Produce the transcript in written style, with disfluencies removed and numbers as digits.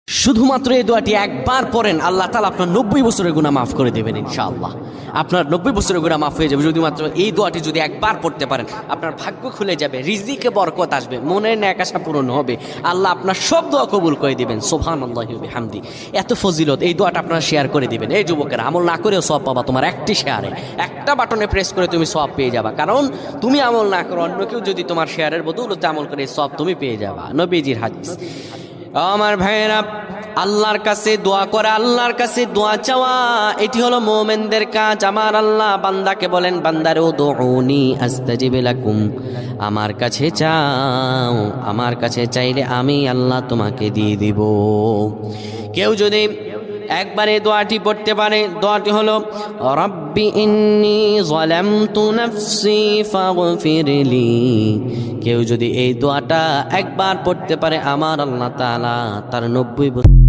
শুধুমাত্র এই দোয়াটি একবার পড়েন, আল্লাহ তাআলা আপনার 90 বছরের গুনাহ মাফ করে দেবেন ইনশাআল্লাহ। আপনার 90 বছরের গুনাহ মাফ হয়ে যাবে শুধুমাত্র এই দোয়াটি যদি একবার পড়তে পারেন। আপনার ভাগ্য খুলে যাবে, রিজিকে বরকত আসবে, মনের ন্যাক আশা পূরণ হবে, আল্লাহ আপনার সব দোয়া কবুল করে দিবেন। সুবহানাল্লাহি ওয়া বিহামদি। এত ফজিলত, এই দোয়াটা আপনারা শেয়ার করে দিবেন। এই যুবকেরা, আমল না করেও সওয়াব পাবা। তোমার একটি শেয়ারে, একটা বাটনে প্রেস করে তুমি সওয়াব পেয়ে যাবা। কারণ তুমি আমল না করো, অন্য কেউ যদি তোমার শেয়ারের বদৌলতে আমল করে সওয়াব তুমি পেয়ে যাবা। নবীজির হাদিস। আমার ভাইয়েরা, আল্লাহর কাছে দোয়া করা, আল্লাহর কাছে দোয়া চাওয়া, এটি হলো মুমিনদের কাজ। আমার আল্লাহ বান্দাকে বলেন, বান্দারে উদউনি আস্তাজিব লাকুম, আমার কাছে চাও, আমার কাছে চাইলে আমি আল্লাহ তোমাকে দিয়ে দিব। কেউ যদি একবারে দোয়াটি পড়তে পারে, দোয়াটি হলো রব্বি ইন্নী যালামতু নাফসি ফাগফিরলি। কেউ যদি এই দোয়াটা একবার পড়তে পারে, আমার আল্লাহ তাআলা তার 90 বছর